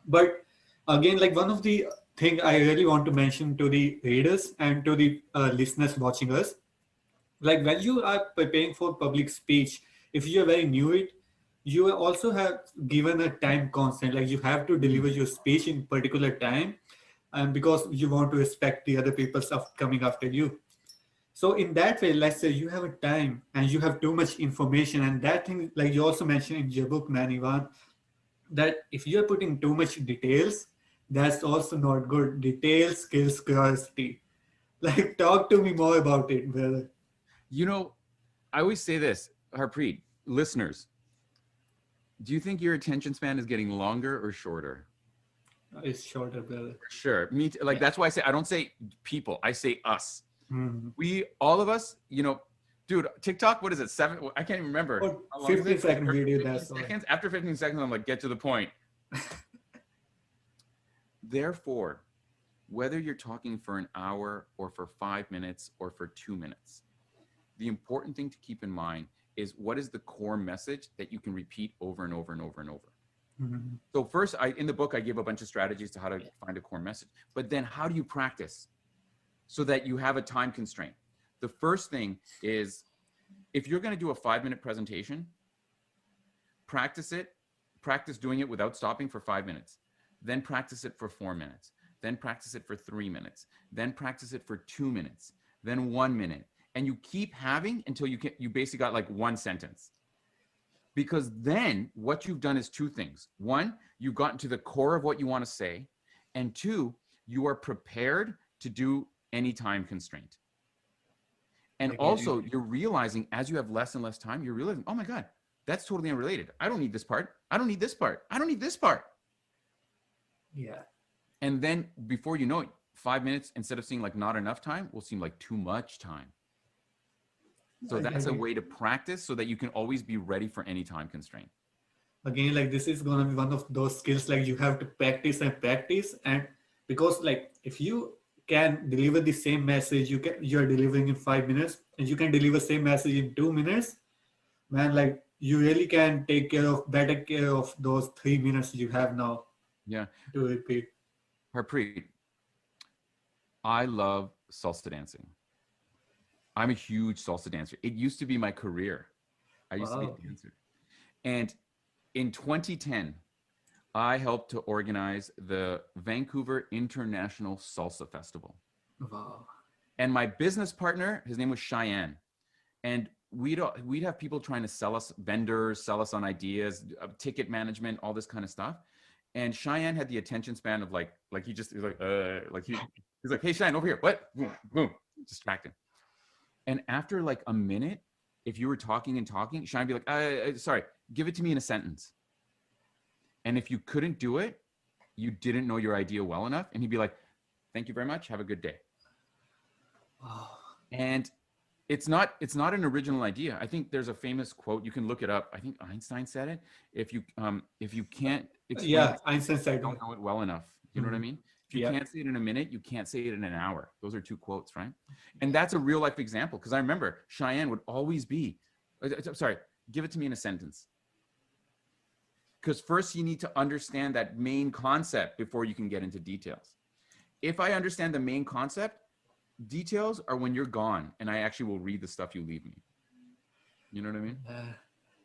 But again, like one of the thing I really want to mention to the readers and to the listeners watching us, like when you are preparing for public speech, if you are very new it, you also have given a time constant, like you have to deliver your speech in particular time, and because you want to respect the other people coming after you. So in that way, let's say you have a time and you have too much information, and that thing, like you also mentioned in your book, man, Ivan, that if you're putting too much details, that's also not good. Details kills curiosity. Like, talk to me more about it, brother. You know, I always say this, Harpreet, listeners, do you think your attention span is getting longer or shorter? It's shorter, brother. Sure. Me too. Like, Yeah. that's why I say, I don't say people, I say us. Hmm. All of us, dude, TikTok, what is it? I can't even remember. Or How long is it? 50-second video, 15 that's all. seconds. After 15 seconds, I'm like, get to the point. Therefore, whether you're talking for an hour or for 5 minutes or for 2 minutes, the important thing to keep in mind is what is the core message that you can repeat over and over and over and over. Mhm. So first, in the book, I give a bunch of strategies to how to find a core message. But then how do you practice so that you have a time constraint? The first thing is, if you're going to do a 5-minute presentation, practice doing it without stopping for 5 minutes. Then practice it for 4 minutes. Then practice it for 3 minutes. Then practice it for 2 minutes. Then 1 minute. And you keep having until you basically got like one sentence. Because then what you've done is two things. One, you've gotten to the core of what you want to say. And two, you are prepared to do any time constraint. And also you're realizing as you have less and less time, you're realizing, oh my God, that's totally unrelated. I don't need this part. I don't need this part. I don't need this part. Yeah. And then before you know it, 5 minutes, instead of seeing like not enough time, will seem like too much time. So that's a way to practice so that you can always be ready for any time constraint. Again, like this is gonna be one of those skills, like you have to practice and practice. And because like if you can deliver the same message you're delivering in 5 minutes, and you can deliver same message in 2 minutes, man, like you really can take better care of those 3 minutes you have now Yeah. to repeat. Harpreet, I love salsa dancing. I'm a huge salsa dancer. It used to be my career. I used to be a dancer. And in 2010, I helped to organize the Vancouver International Salsa Festival. Wow. And my business partner, his name was Cheyenne. And we'd have people trying to sell us, vendors, sell us on ideas, ticket management, all this kind of stuff. And Cheyenne had the attention span of he's like, hey, Cheyenne, over here. What? Boom, boom, distracting. And after like a minute, if you were talking and talking, Cheyenne would be like, sorry, give it to me in a sentence. And if you couldn't do it, you didn't know your idea well enough. And he'd be like, thank you very much. Have a good day. Wow. And it's not an original idea. I think there's a famous quote. You can look it up. I think Einstein said it. If you can't explain it, Einstein said, you don't know it well enough. You know what I mean? If you can't say it in a minute, you can't say it in an hour. Those are two quotes, right? And that's a real life example, because I remember Cheyenne would always be, sorry, give it to me in a sentence. Because first you need to understand that main concept before you can get into details. If I understand the main concept, details are when you're gone, and I actually will read the stuff you leave me. You know what I mean?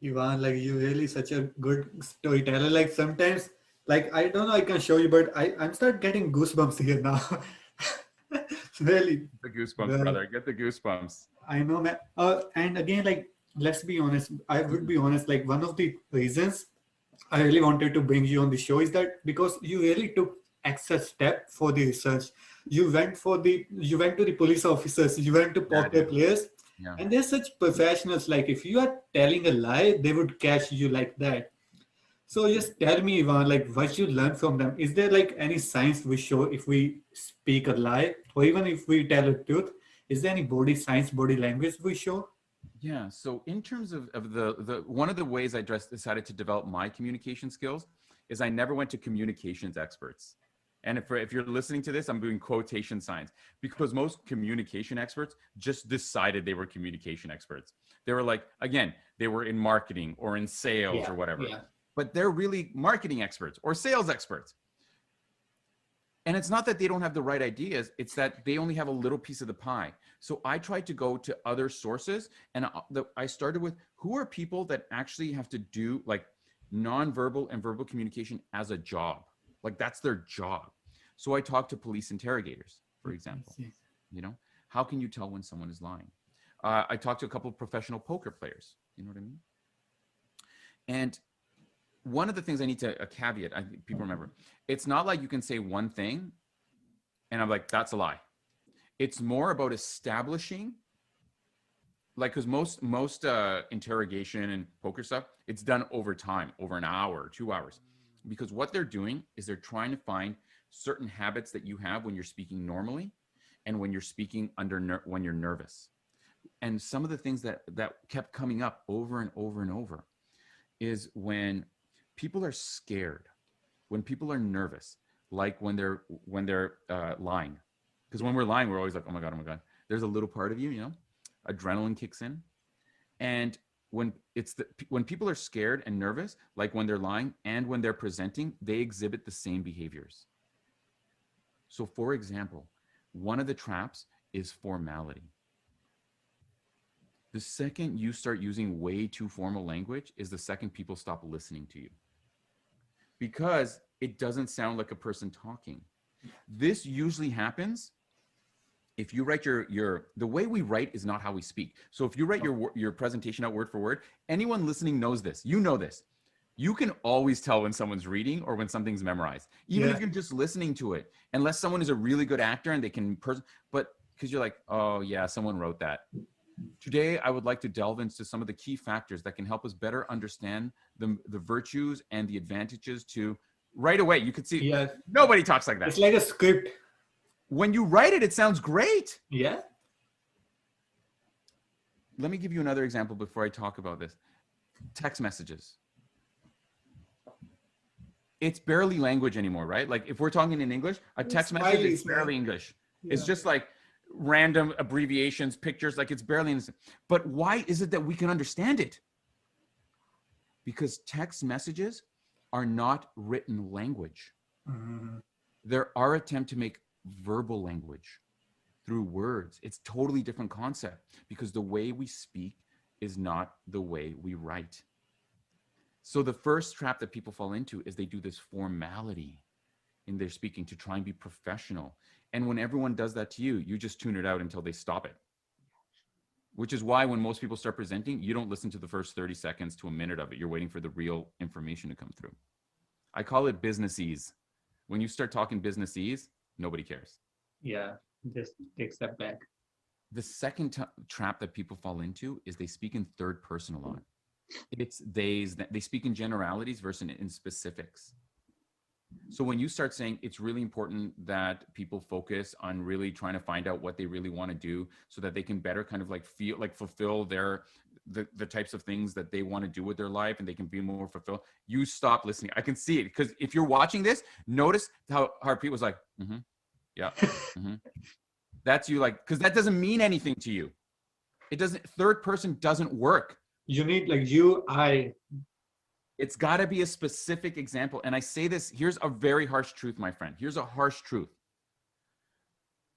Ivan, like you really such a good storyteller. Like sometimes, like I don't know, I can show you, but I'm start getting goosebumps here now. Really. The goosebumps, brother. Get the goosebumps. I know, man. And again, like let's be honest. I would be honest. Like one of the reasons I really wanted to bring you on the show is that because you really took extra step for the research. You went to the police officers. You went to poker players. Yeah. And they're such professionals. Like if you are telling a lie, they would catch you like that. So just tell me, Ivan, like what you learned from them. Is there like any science we show if we speak a lie, or even if we tell a truth? Is there any body science, body language we show? Yeah. So in terms of the one of the ways I decided to develop my communication skills is I never went to communications experts. And if you're listening to this, I'm doing quotation signs, because most communication experts just decided they were communication experts. They were like, again, they were in marketing or in sales or whatever, but they're really marketing experts or sales experts. And it's not that they don't have the right ideas, it's that they only have a little piece of the pie. So I tried to go to other sources, and I started with who are people that actually have to do like nonverbal and verbal communication as a job. Like that's their job. So I talked to police interrogators, for example. You know, how can you tell when someone is lying? I talked to a couple of professional poker players. You know what I mean? And one of the things I need to, a caveat, I think people remember, it's not like you can say one thing and I'm like, that's a lie. It's more about establishing, like, because most interrogation and poker stuff, it's done over time, over an hour or 2 hours. Because what they're doing is they're trying to find certain habits that you have when you're speaking normally and when you're speaking when you're nervous. And some of the things that kept coming up over and over and over is when people are scared, when people are nervous, like when they're lying. Because when we're lying, we're always like, oh my God. There's a little part of you, you know, adrenaline kicks in. And when people are scared and nervous, like when they're lying and when they're presenting, they exhibit the same behaviors. So for example, one of the traps is formality. The second you start using way too formal language is the second people stop listening to you, because it doesn't sound like a person talking. This usually happens if you write the way we write is not how we speak. So if you write your presentation out word for word, anyone listening knows this. You know this. You can always tell when someone's reading or when something's memorized, even if you're just listening to it, unless someone is a really good actor and they can, but because you're like, oh yeah, someone wrote that. Today, I would like to delve into some of the key factors that can help us better understand the virtues and the advantages to right away. You could see nobody talks like that. It's like a script. When you write it, it sounds great. Yeah. Let me give you another example before I talk about this. Text messages. It's barely language anymore, right? Like if we're talking in English, a text message is barely English. Yeah. It's just like random abbreviations, pictures, like it's barely innocent. But why is it that we can understand it? Because text messages are not written language. Mm-hmm. They're our attempt to make verbal language through words. It's totally different concept because the way we speak is not the way we write. So the first trap that people fall into is they do this formality in their speaking to try and be professional. And when everyone does that to you, you just tune it out until they stop it. Which is why when most people start presenting, you don't listen to the first 30 seconds to a minute of it. You're waiting for the real information to come through. I call it businessese. When you start talking businessese, nobody cares. Yeah, just take a step back. The second trap that people fall into is they speak in third person a lot. It's they speak in generalities versus in specifics. So when you start saying it's really important that people focus on really trying to find out what they really want to do so that they can better kind of like feel like fulfill the types of things that they want to do with their life and they can be more fulfilled, you stop listening. I can see it because if you're watching this, notice how Harpreet was like, yeah, that's you, like, because that doesn't mean anything to you. It doesn't, third person doesn't work. You need like I. It's got to be a specific example. And I say this, here's a very harsh truth, my friend. Here's a harsh truth.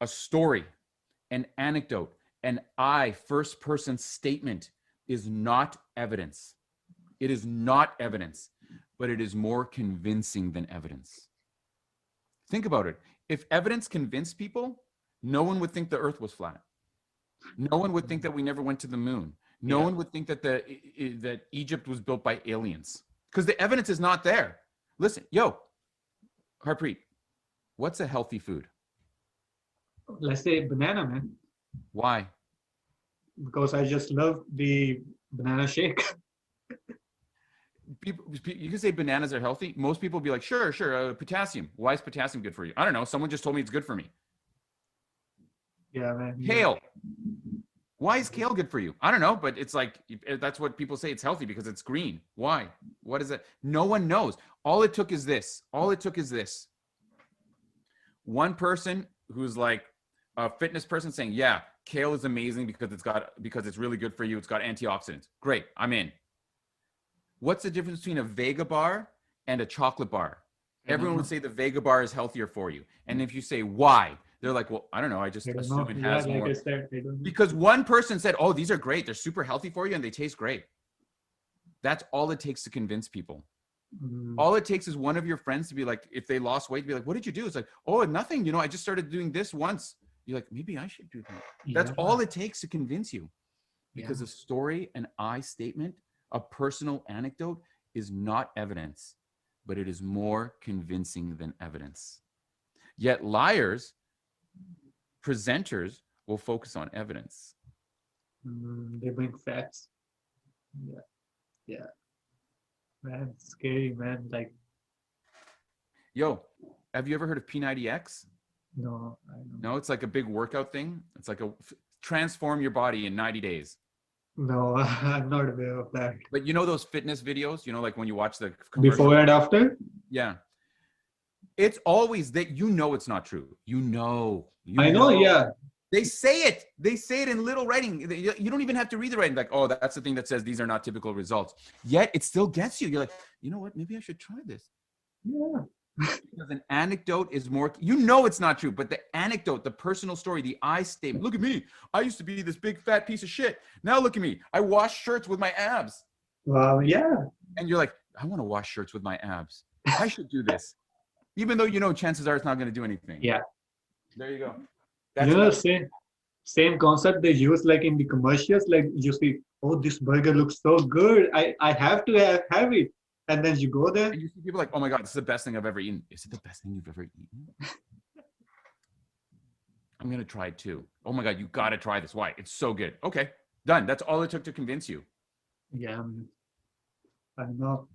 A story, an anecdote, an first person statement is not evidence. It is not evidence, but it is more convincing than evidence. Think about it. If evidence convinced people, no one would think the earth was flat. No one would think that we never went to the moon. No one would think that that Egypt was built by aliens. Because the evidence is not there. Listen, Harpreet, what's a healthy food? Let's say banana, man. Why? Because I just love the banana shake. People, you can say bananas are healthy. Most people will be like, sure, potassium. Why is potassium good for you? I don't know. Someone just told me it's good for me. Yeah, man. Kale. Why is kale good for you? I don't know, but it's like, that's what people say, it's healthy because it's green. Why? What is it? No one knows. All it took is this. One person who's like a fitness person saying, yeah, kale is amazing because it's really good for you. It's got antioxidants. Great. I'm in. What's the difference between a Vega bar and a chocolate bar? Everyone would say the Vega bar is healthier for you. And if you say why, they're like, well, I don't know. I just I don't assume know. it Yeah, has like more. I said, I don't know. Because one person said, oh, these are great. They're super healthy for you and they taste great. That's all it takes to convince people. All it takes is one of your friends to be like, if they lost weight, be like, what did you do? It's like, oh, nothing. You know, I just started doing this once. You're like, maybe I should do that. That's all it takes to convince you. Because a story, an I statement, a personal anecdote is not evidence, but it is more convincing than evidence. Yet liars, presenters will focus on evidence. They bring facts. Yeah. Man, scary, man. Like, Yo, have you ever heard of P90X? no, I don't. No, it's like a big workout thing. It's like transform your body in 90 days. No, I'm not aware of that. But you know those fitness videos, you know, like when you watch the Before commercial? and after? Yeah. It's always that, you know, it's not true. You know. I know, yeah. They say it. They say it in little writing. You don't even have to read the writing. Like, oh, that's the thing that says these are not typical results. Yet it still gets you. You're like, you know what? Maybe I should try this. Yeah. Because an anecdote is more, you know, it's not true, but the anecdote, the personal story, the I statement. Look at me. I used to be this big fat piece of shit. Now look at me. I wash shirts with my abs. Wow, yeah. And you're like, I want to wash shirts with my abs. I should do this. Even though, you know, chances are it's not going to do anything. Yeah. There you go. You know, same concept they use like in the commercials. Like you see, oh, this burger looks so good. I have to have it. And then you go there. And you see people like, oh my God, this is the best thing I've ever eaten. Is it the best thing you've ever eaten? I'm going to try it too. Oh my God, you got to try this. Why? It's so good. Okay, done. That's all it took to convince you. Yeah. I know.